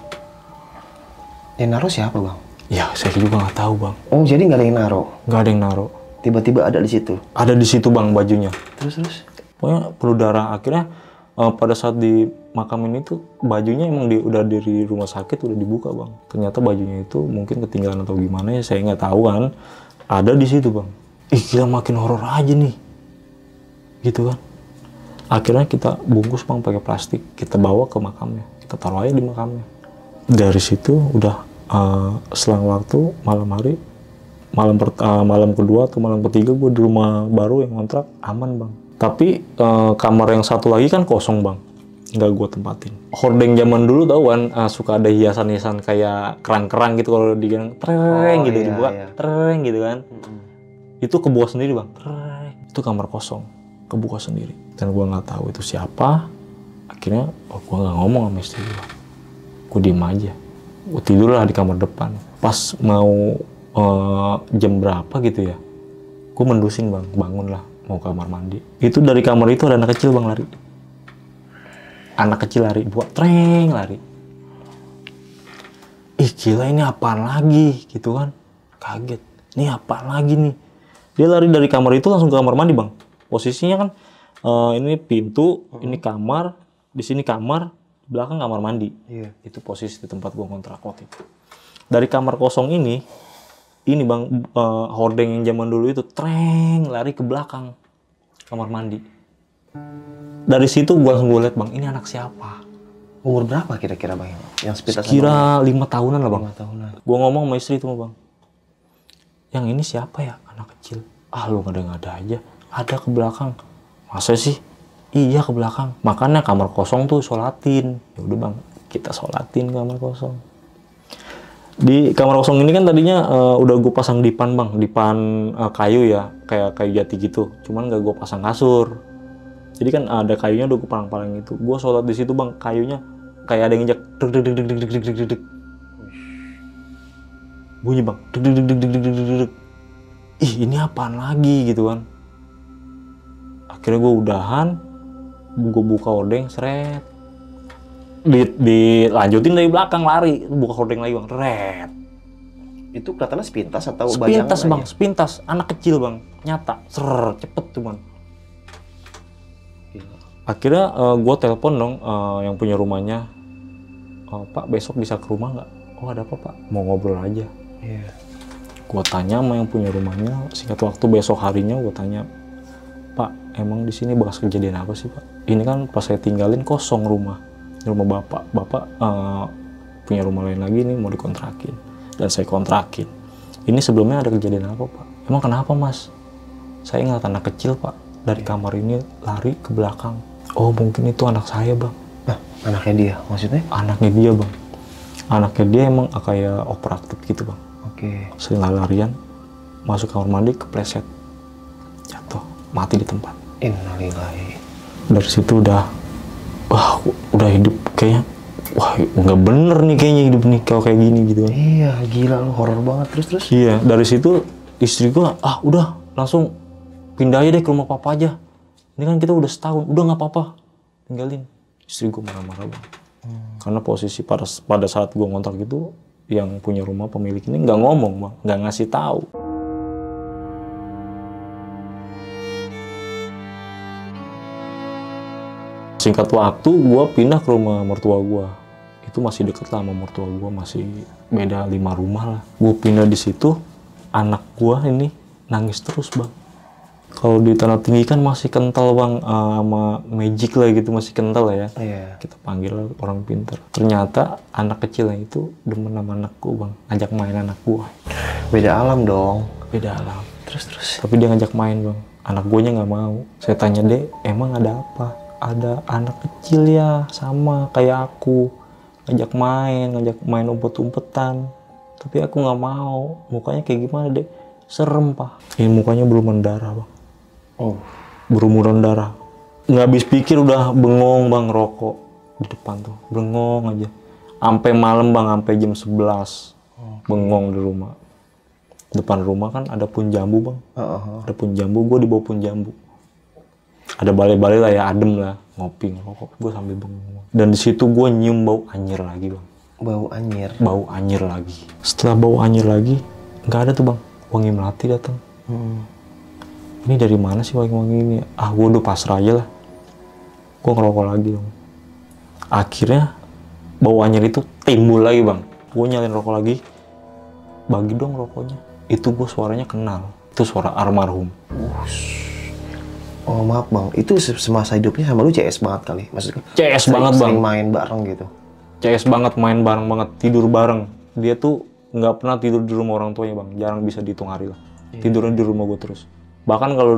Yang naruh siapa bang? Ya, saya juga nggak tahu bang. Oh, jadi nggak ada yang naruh? Nggak ada yang naruh. Tiba-tiba ada di situ? Ada di situ bang bajunya. Terus? Pokoknya penuh darah. Akhirnya pada saat di makam ini tuh bajunya emang udah dari rumah sakit udah dibuka bang. Ternyata bajunya itu mungkin ketinggalan atau gimana ya saya nggak tahu kan. Ada di situ bang. Ih gila makin horor aja nih. Gitu kan. Akhirnya kita bungkus bang pakai plastik, kita bawa ke makamnya, kita taruh aja di makamnya. Dari situ udah selang waktu malam kedua atau malam ketiga gue di rumah baru yang kontrak aman bang. Tapi kamar yang satu lagi kan kosong bang, nggak gue tempatin. Hordeng zaman dulu tau kan suka ada hiasan-hiasan kayak kerang-kerang gitu kalau dibilang tereng gitu dibuka tereng gitu kan. Itu kebuka sendiri bang, tereng. Itu kamar kosong, kebuka sendiri. Dan gue nggak tahu itu siapa. Akhirnya gue nggak ngomong sama istri gue diem aja. Gue tidur lah di kamar depan. Pas mau jam berapa gitu ya, gue mendusing bang, bangun lah mau kamar mandi. Itu dari kamar itu ada anak kecil bang lari. Anak kecil lari, buat treng lari. Ih gila ini apaan lagi gitu kan, kaget. Ini apaan lagi nih? Dia lari dari kamar itu langsung ke kamar mandi bang. Posisinya kan ini pintu, ini kamar, di sini kamar, di belakang kamar mandi. Iya. Itu posisi di tempat gua kontrak waktu itu. Dari kamar kosong ini bang hordeng yang zaman dulu itu treng lari ke belakang kamar mandi. Dari situ gua langsung lihat bang, ini anak siapa? Umur berapa kira-kira bang? Yang sepintas kira 5 tahunan lah bang. 5 tahunan. Gua ngomong sama istri itu bang, yang ini siapa ya anak kecil? Lu ngada-ngada aja. Ada ke belakang. Masa sih? Iya ke belakang. Makanya kamar kosong tuh sholatin. Ya udah bang, kita sholatin kamar kosong. Di kamar kosong ini kan tadinya udah gue pasang dipan bang, dipan kayu ya, kayak kayu jati gitu. Cuman nggak gue pasang kasur. Jadi kan ada kayunya udah gue palang-palang gitu. Gue sholat di situ bang, kayunya kayak ada yang injak, deg. Bunyi bang, deg. Ih ini apaan lagi gitu kan. Akhirnya gue udahan, gue buka hordeng, seret. Dilanjutin dari belakang lari, buka hordeng lagi bang, red. Itu kelihatannya sepintas atau sepintas bang, aja? Sepintas, anak kecil bang, nyata, cepet tuh bang. Akhirnya gue telepon dong yang punya rumahnya, Pak besok bisa ke rumah nggak? Oh ada apa pak? Mau ngobrol aja. Iya. Gue tanya sama yang punya rumahnya, singkat waktu besok harinya gue tanya, Pak emang di sini bekas kejadian apa sih pak? Ini kan pas saya tinggalin kosong rumah bapak punya rumah lain lagi nih mau dikontrakin dan saya kontrakin. Ini sebelumnya ada kejadian apa pak? Emang kenapa mas? Saya ngeliat anak kecil pak dari kamar ini lari ke belakang. Oh mungkin itu anak saya bang. Nah anaknya dia maksudnya? Anaknya dia bang. Anaknya dia emang kayak operatif gitu bang. Oke. Sering larian masuk kamar mandi kepleset jatuh mati di tempat. Innalillahi. Dari situ udah hidup kayaknya nggak bener nih kayaknya hidup nih kalau kayak gini gitu. Iya gila lu horor banget terus. Iya dari situ istri gua udah langsung pindah aja deh ke rumah papa aja. Ini kan kita udah setahun, udah nggak apa-apa tinggalin. Istri gua marah-marah bang. Karena posisi pada saat gua ngontrak gitu yang punya rumah pemilik ini nggak ngomong bang, nggak ngasih tahu. Singkat waktu, gue pindah ke rumah mertua gue. Itu masih deket lah sama mertua gue, masih beda 5 rumah lah. Gue pindah di situ, anak gue ini nangis terus bang. Kalau di tanah tinggi kan masih kental bang, sama magic lah gitu, masih kental lah ya. Iya. Kita panggil orang pintar. Ternyata anak kecilnya itu demen sama anakku bang, ngajak main anak gua. Beda alam dong. Beda alam. Terus. Tapi dia ngajak main bang, anak guanya nggak mau. Saya tanya, Dek, emang ada apa? Ada anak kecil ya, sama kayak aku, ngajak main umpet-umpetan. Tapi aku nggak mau. Mukanya kayak gimana, Dek? Serem, Pak. Ini mukanya belum mendarah, Bang. Oh. Berumuran darah. Nggak habis pikir udah bengong, Bang, rokok di depan tuh. Bengong aja. Sampai malam, Bang, sampai jam 11. Bengong di rumah. Depan rumah kan ada pohon jambu, Bang. Ada pohon jambu, gue di bawah pohon jambu. Ada balai-balai lah ya, adem lah. Ngopi, ngerokok. Gue sambil bengong. Dan di situ gue nyium bau anyir lagi, Bang. Bau anyir. Bau anyir lagi. Setelah bau anyir lagi, nggak ada tuh, Bang. Wangi melati datang. Ini dari mana sih wangi-wangi ini? Ah, gue udah pasrah aja lah. Gue ngerokok lagi, Bang. Akhirnya bau anyir itu timbul lagi, Bang. Gue nyalain rokok lagi. Bagi dong rokoknya. Itu gue suaranya kenal. Itu suara almarhum. Oh maaf bang, itu semasa hidupnya sama lu CS banget kali? Maksudnya CS banget, Bang. Sering main bareng gitu? CS banget, main bareng banget, tidur bareng. Dia tuh nggak pernah tidur di rumah orang tuanya, Bang. Jarang bisa dihitung hari lah. Tidurnya di rumah gue terus. Bahkan kalau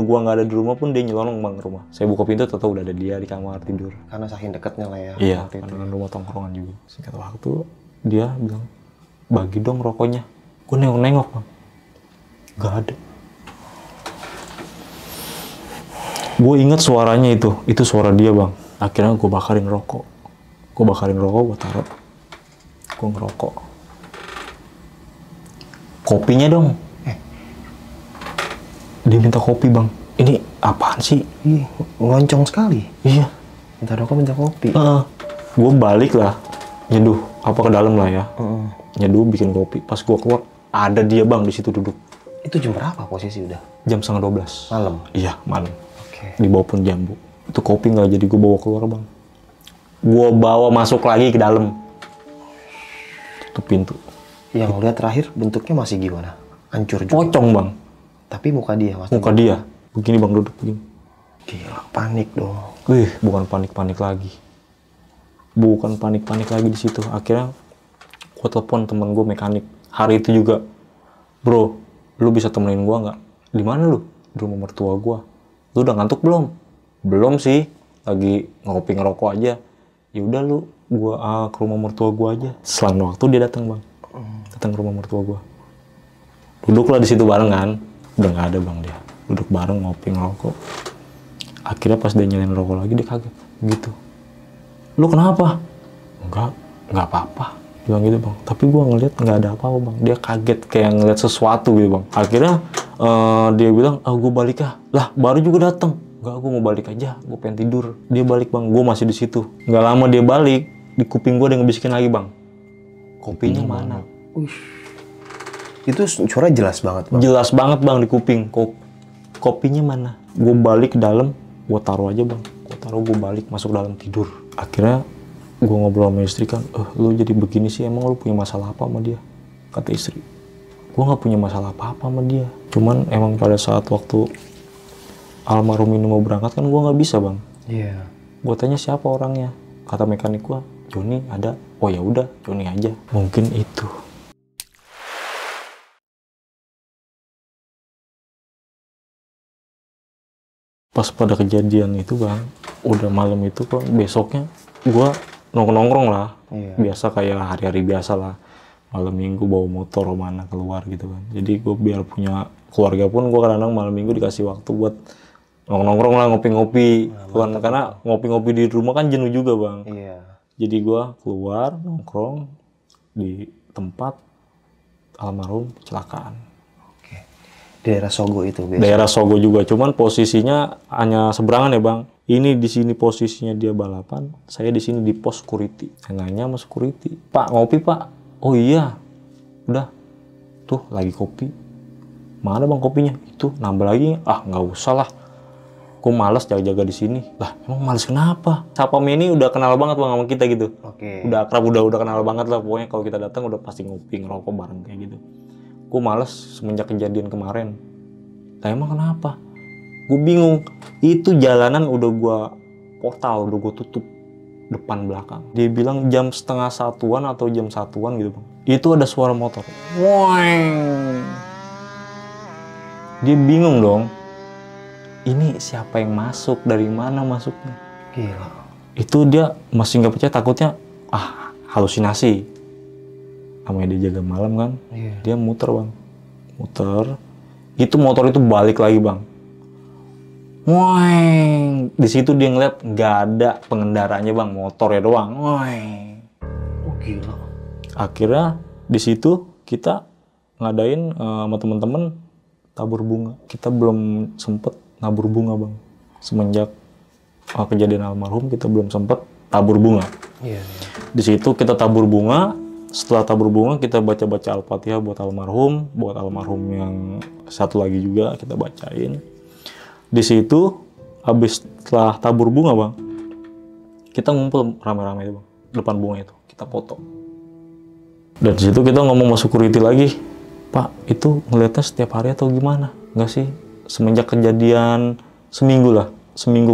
gue nggak ada di rumah pun dia nyelonong, Bang, ke rumah. Saya buka pintu, tahu udah ada dia di kamar tidur. Karena saking dekatnya lah ya. Iya, karena rumah tongkrongan juga. Singkat waktu, dia bilang, bagi dong rokoknya. Gue nengok-nengok, Bang. Gak ada. Gue inget suaranya itu suara dia, Bang. Akhirnya gue bakarin rokok. Gue taruh. Gue ngerokok. Kopinya dong. Dia minta kopi, Bang. Ini apaan sih? Ih, ngoncong sekali. Iya. Minta rokok, minta kopi. Gue balik lah. Nyeduh apa ke dalam lah ya. Nyeduh bikin kopi. Pas gue keluar, ada dia, Bang, di situ duduk. Itu jam berapa posisi udah? Jam 11:30. Malam? Iya, malam. Oke. Di bawah pohon jambu. Itu kopi nggak jadi gue bawa keluar, Bang. Gue bawa masuk lagi ke dalam. Tutup pintu. Yang lihat terakhir bentuknya masih gimana? Hancur juga? Pocong, Bang. Tapi muka dia mas? Muka dia. Begini, Bang, duduk begini. Gila, panik dong. Wih, bukan panik-panik lagi. Bukan panik-panik lagi di situ. Akhirnya gue telepon temen gue mekanik. Hari itu juga, bro, lu bisa temenin gue nggak? Di mana lu? Di rumah mertua gue. Lu udah ngantuk belum? Belum sih, lagi ngopi ngerokok aja. Ya udah lu, gua ke rumah mertua gue aja. Selang waktu dia datang, Bang. Datang ke rumah mertua gue. Duduklah di situ bareng kan. Udah nggak ada, Bang, dia. Duduk bareng ngopi ngerokok. Akhirnya pas dia nyalain rokok lagi dia kaget. Gitu. Lu kenapa? Enggak apa-apa. Bilang gitu, Bang. Tapi gue ngeliat nggak ada apa-apa, Bang. Dia kaget kayak ngeliat sesuatu gitu, Bang. Akhirnya dia bilang, gue balik ya. Lah, baru juga datang. Enggak, gue mau balik aja. Gue pengen tidur. Dia balik, Bang. Gue masih di situ. Nggak lama dia balik. Di kuping gue dia ngebisikin lagi, Bang. Kopinya mana? Itu suara jelas banget, Bang. Jelas banget, Bang, di kuping. Kopinya mana? Gue balik ke dalam. Gue taruh aja, Bang. Gue balik masuk dalam tidur. Akhirnya gue ngobrol sama istri kan, lu jadi begini sih, emang lu punya masalah apa sama dia? Kata istri, gue nggak punya masalah apa-apa sama dia. Cuman emang pada saat waktu almarhum ini mau berangkat kan gue nggak bisa, Bang. Iya. Gue tanya siapa orangnya, kata mekanik gue, Joni ada. Oh ya udah, Joni aja. Mungkin itu. Pas pada kejadian itu, Bang, udah malam itu kok, besoknya gue nongkrong lah. Iya. Biasa kayak hari-hari biasa lah. Malam minggu bawa motor mana keluar gitu kan. Jadi gue biar punya keluarga pun gue kadang-kadang malam minggu dikasih waktu buat nongkrong lah, ngopi-ngopi. Karena ngopi-ngopi di rumah kan jenuh juga, Bang. Iya. Jadi gue keluar nongkrong di tempat almarhum kecelakaan. Daerah Sogo itu biasa. Daerah Sogo juga, cuman posisinya hanya seberangan ya, Bang. Ini di sini posisinya dia balapan, saya di sini di pos security. Saya nanya sama security, Pak, ngopi, Pak? Oh iya, udah, tuh lagi kopi. Mana, Bang, kopinya? Itu nambah lagi. Ah, nggak usah lah. Gue males jaga-jaga di sini. Lah, emang males kenapa? Sapam ini udah kenal banget, Bang, sama kita gitu. Oke. Udah akrab, udah kenal banget lah. Pokoknya kalau kita datang udah pasti ngopi, ngerokok bareng kayak gitu. Gue males semenjak kejadian kemarin. Lah, emang kenapa? Gue bingung. Itu jalanan udah gue portal, udah gue tutup depan belakang. Dia bilang jam setengah satuan atau jam satuan gitu bang. Itu ada suara motor. Woeng. Dia bingung dong. Ini siapa yang masuk? Dari mana masuknya? Gila. Itu dia masih nggak percaya, takutnya halusinasi. Namanya dia jaga malam kan. Iya. Dia muter bang. Muter. Itu motor itu balik lagi bang. Woeng. Di situ dia ngeliat nggak ada pengendaranya bang, motornya doang. Woeng. Oh gila. Akhirnya di situ kita ngadain sama teman-teman tabur bunga. Kita belum sempet nabur bunga bang. Semenjak kejadian almarhum kita belum sempet tabur bunga. Iya. Di situ kita tabur bunga. Setelah tabur bunga kita baca-baca Al-Fatihah buat almarhum yang satu lagi juga kita bacain. Di situ habis setelah tabur bunga bang, kita ngumpul rame-rame bang depan bunga itu, kita foto. Dan di situ kita ngomong sama security lagi, Pak itu ngeliatnya setiap hari atau gimana? Enggak sih, semenjak kejadian seminggu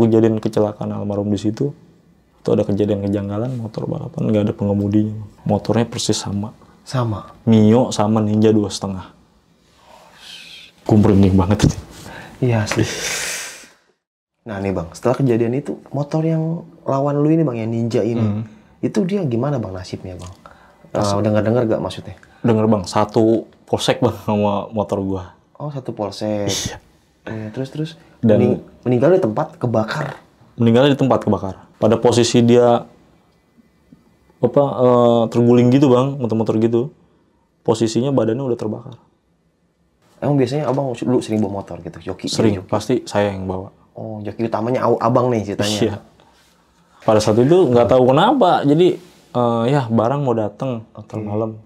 kejadian kecelakaan almarhum di situ. Itu ada kejadian kejanggalan motor balapan, nggak ada pengemudinya. Motornya persis sama. Mio sama Ninja 2,5. Gue merinding banget itu. Iya sih. Nah nih bang, setelah kejadian itu motor yang lawan lu ini bang, yang Ninja ini, itu dia gimana bang nasibnya bang? Dengar-dengar gak maksudnya? Dengar bang, satu polsek bang sama motor gua. Oh satu polsek. Iya. Terus Dan meninggal di tempat kebakar. Meninggalnya di tempat kebakar. Pada posisi dia terguling gitu bang, motor-motor gitu. Posisinya badannya udah terbakar. Emang biasanya abang dulu sering bawa motor gitu, joki? Sering, joki. pasti saya yang bawa. Oh, joki utamanya abang nih ceritanya. Iya. Pada saat itu nggak tahu kenapa, jadi ya barang mau datang atau malam.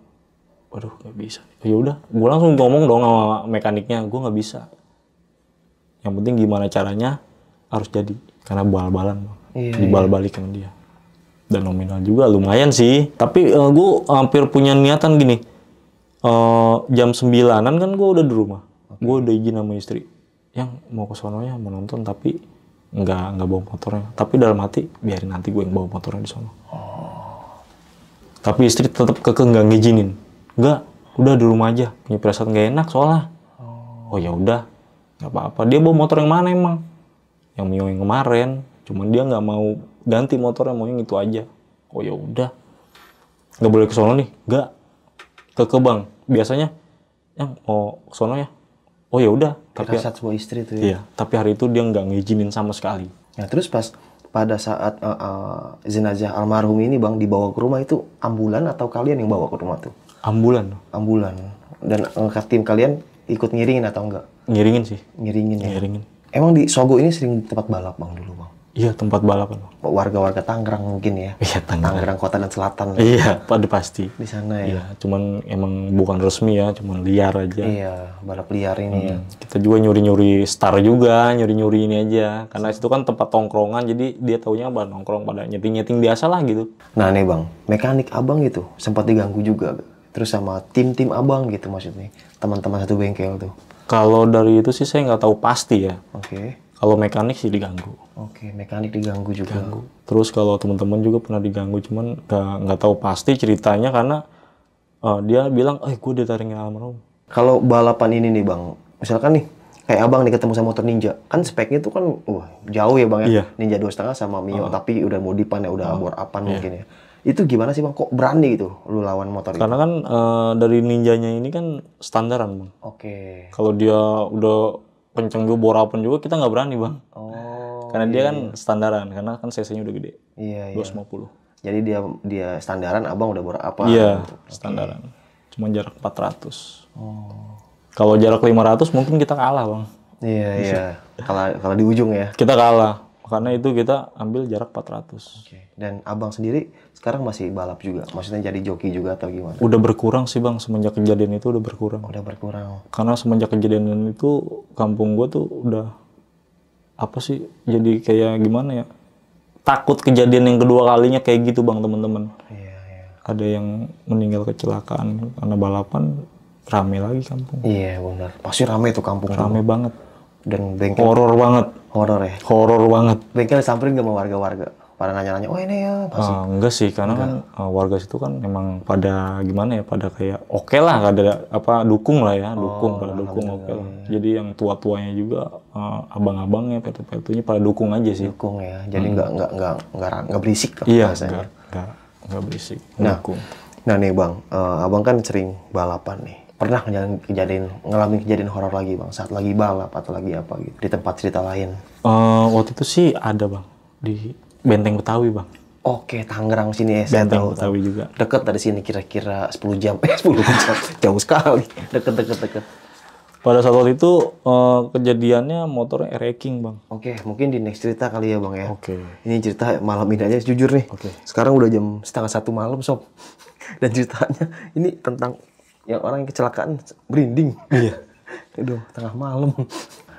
Waduh, nggak bisa. Ya udah, gue langsung ngomong dong sama mekaniknya, gue nggak bisa. Yang penting gimana caranya harus jadi, karena bal-balan. Iya, dibal-balikan dia. Dan nominal juga lumayan sih. Tapi gue hampir punya niatan gini. Jam 9-an kan gue udah di rumah. Gue udah izin sama istri. Yang mau ke sononya mau nonton tapi nggak bawa motornya. Tapi dalam hati biarin nanti gue yang bawa motornya di sono. Tapi istri tetap kekeh nggak ngizinin. Nggak, udah di rumah aja. Punya perasaan nggak enak soalnya. Oh ya udah, nggak apa-apa. Dia bawa motor yang mana emang? Yang Mio yang kemarin. Cuman dia nggak mau ganti motornya, mau yang itu aja. Oh ya udah, nggak boleh ke sono nih, nggak ke bang. Biasanya yang mau ke sono ya. Oh ya udah. Tapi sebuah istri tuh ya. Iya, tapi hari itu dia nggak ngizinin sama sekali. Nah terus pada saat jenazah almarhum ini bang dibawa ke rumah itu ambulan atau kalian yang bawa ke rumah tuh? Ambulan. Dan tim kalian ikut ngiringin atau enggak? Ngiringin sih. Ngiringin ya. Ngiringin. Emang di Sogo ini sering tempat balap bang dulu bang? Iya, tempat balapan. Warga-warga Tangerang mungkin ya? Iya, Tangerang Kota dan Selatan. Iya, pasti. Di sana ya? Iya, cuman emang bukan resmi ya, cuman liar aja. Iya, balap liar ini ya. Kita juga nyuri-nyuri star juga, nyuri-nyuri ini aja. Karena itu kan tempat tongkrongan, jadi dia taunya nongkrong pada nyeting-nyeting biasa lah gitu. Nah nih bang, mekanik abang itu sempat diganggu juga. Terus sama tim-tim abang gitu maksudnya. Teman-teman satu bengkel tuh. Kalau dari itu sih saya nggak tahu pasti ya. Oke. Kalau mekanik sih diganggu. Oke, mekanik diganggu juga. Terus kalau teman-teman juga pernah diganggu, cuman nggak tahu pasti ceritanya karena dia bilang, gue ditaringin almarhum. Kalau balapan ini nih bang, misalkan nih kayak abang nih ketemu sama motor Ninja, kan speknya tuh kan jauh ya bang ya. Iya. Ninja 2,5 sama Mio, tapi udah modipan ya, udah bor apan mungkin ya. Itu gimana sih bang? Kok berani gitu lu lawan motor Karena kan dari Ninjanya ini kan standaran bang. Oke. Kalau dia udah kenceng juga, borapan juga, kita nggak berani bang. Oh. Karena dia kan standaran, karena kan cc-nya udah gede. Iya. 250. Jadi dia standaran, abang udah bor apa? Iya, standaran. Cuma jarak 400. Kalau jarak 500 mungkin kita kalah bang. Iya. Kalau di ujung ya. Kita kalah. Karena itu kita ambil jarak 400. Oke. Dan abang sendiri sekarang masih balap juga? Maksudnya jadi joki juga atau gimana? Udah berkurang sih bang, semenjak kejadian itu udah berkurang. Udah berkurang. Karena semenjak kejadian itu, kampung gua tuh udah, jadi kayak gimana ya, takut kejadian yang kedua kalinya kayak gitu bang teman-teman. Iya. Ada yang meninggal kecelakaan karena balapan, rame lagi kampung. Iya benar. Pasti rame tuh kampung. Rame banget. Dan bengkel Horor banget. horor ya. Horor banget. Bengkel samperin nggak mau warga-warga? Pada nanya-nanya, oh ini ya pasti. Enggak sih, karena kan warga situ kan memang pada gimana ya, pada kayak oke lah, ada apa dukung lah ya, pada dukung oke lah. Jadi yang tua-tuanya juga, abang-abangnya, petu-petunya pada dukung aja sih. Dukung ya, jadi nggak berisik. Iya, bahasanya. nggak berisik. Nah, Dukung. nah nih bang, abang kan sering balapan nih. Pernah ngalamin kejadian horor lagi bang, saat lagi balap atau lagi apa gitu, di tempat cerita lain? Waktu itu sih ada bang, di Benteng Betawi bang. Oke, Tangerang sini ya, saya Benteng tahu. Betawi juga. Deket dari sini kira-kira 10 jam. 10 jam. Jauh sekali. Deket. Pada saat waktu itu kejadiannya motornya wrecking bang. Oke, mungkin di next cerita kali ya bang ya. Oke. Ini cerita malam ini aja jujur nih. Oke. Sekarang udah jam 12:30 malam sob. Dan ceritanya ini tentang yang orang yang kecelakaan merinding. Iya. Aduh, tengah malam.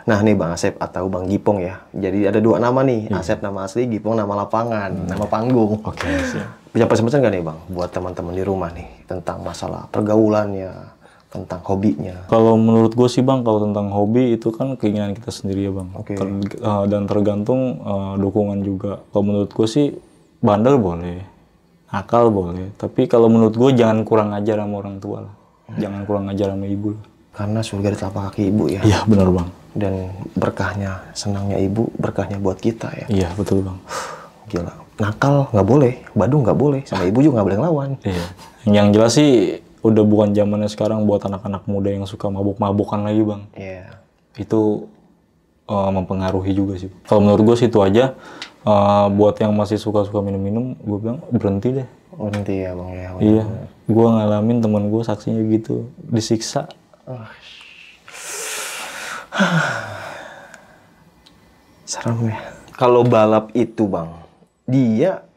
Nah nih Bang Asep atau Bang Gipong ya. Jadi ada 2 nama nih. Asep nama asli, Gipong nama lapangan, nama panggung. Oke, siap. Bisa pesan-pesan nggak nih Bang buat teman-teman di rumah nih tentang masalah pergaulannya, tentang hobinya? Kalau menurut gue sih bang, kalau tentang hobi itu kan keinginan kita sendiri ya bang. Oke. Dan tergantung dukungan juga. Kalau menurut gue sih bandel boleh, nakal boleh. Tapi kalau menurut gue jangan kurang ajar sama orang tua lah. Jangan kurang ajar sama ibu lah. Karena surga di telapak kaki ibu ya. Iya benar bang. Dan berkahnya, senangnya ibu, berkahnya buat kita ya. Iya betul bang. Gila. Nakal nggak boleh, badung nggak boleh, sama ibu juga nggak boleh ngelawan. Iya. Yang jelas sih udah bukan zamannya sekarang buat anak-anak muda yang suka mabuk-mabukan lagi bang. Iya. Itu mempengaruhi juga sih. Kalau menurut gue sih itu aja. Buat yang masih suka-suka minum-minum, gue bilang berhenti deh. Berhenti ya bang ya. Iya. Gue ngalamin temen gue saksinya gitu, disiksa. Serem ya. Kalau balap itu bang, dia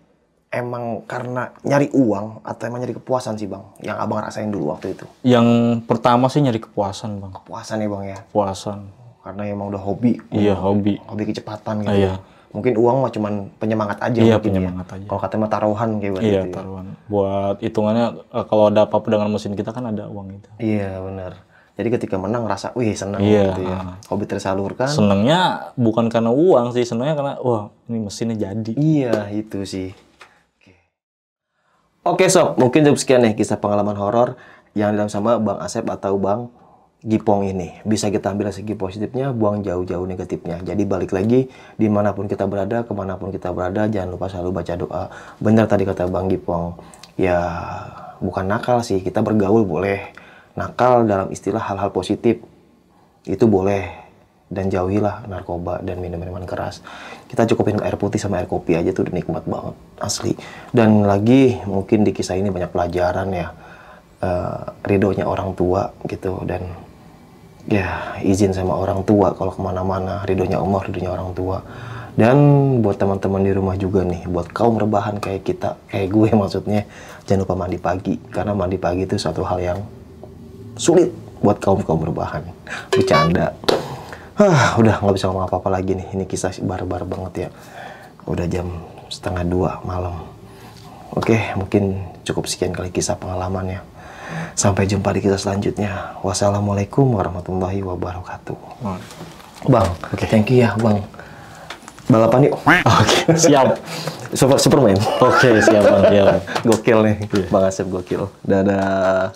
emang karena nyari uang atau emang nyari kepuasan sih bang? Yang abang rasain dulu waktu itu? Yang pertama sih nyari kepuasan bang. Kepuasan ya bang ya? Kepuasan. Karena emang udah hobi. Iya hobi. Hobi kecepatan gitu. Iya. Mungkin uang mah cuman penyemangat aja. Iya mungkin penyemangat ya. aja. Kalau katanya mah taruhan kayak gitu. Iya ya. taruhan. Buat hitungannya kalau ada apa-apa dengan mesin kita kan ada uang itu. Iya benar. Jadi ketika menang rasa, wih senang Iya, gitu ya. Hobi tersalurkan. Senangnya bukan karena uang sih, senangnya karena wah ini mesinnya jadi. Iya itu sih. Oke sob, mungkin cukup sekian nih kisah pengalaman horor yang dalam sama Bang Asep atau Bang Gipong ini. Bisa kita ambil segi positifnya, buang jauh-jauh negatifnya. Jadi balik lagi, dimanapun kita berada, kemanapun kita berada, jangan lupa selalu baca doa. Benar tadi kata Bang Gipong, ya bukan nakal sih, kita bergaul boleh. Nakal dalam istilah hal-hal positif, itu boleh. Dan jauhilah narkoba dan minum-minuman keras. Kita cukupin air putih sama air kopi aja tuh udah nikmat banget, asli. Dan lagi mungkin di kisah ini banyak pelajaran ya. Ridhonya orang tua gitu. Dan ya izin sama orang tua kalau kemana-mana. Ridhonya Allah, ridhonya orang tua. Dan buat teman-teman di rumah juga nih, buat kaum rebahan kayak kita, kayak gue maksudnya, jangan lupa mandi pagi. Karena mandi pagi itu suatu hal yang sulit buat kaum rebahan. Bercanda. Udah nggak bisa ngomong apa-apa lagi nih. Ini kisah barbar banget ya. Udah jam 1:30 malam. Oke, mungkin cukup sekian kali kisah pengalamannya. Sampai jumpa di kisah selanjutnya. Wassalamualaikum warahmatullahi wabarakatuh. Bang, thank you ya bang. Balapan yuk. Oke, siap. Superman. Oke, siap bang. Siap. Gokil nih. Bang Asep gokil. Dadah.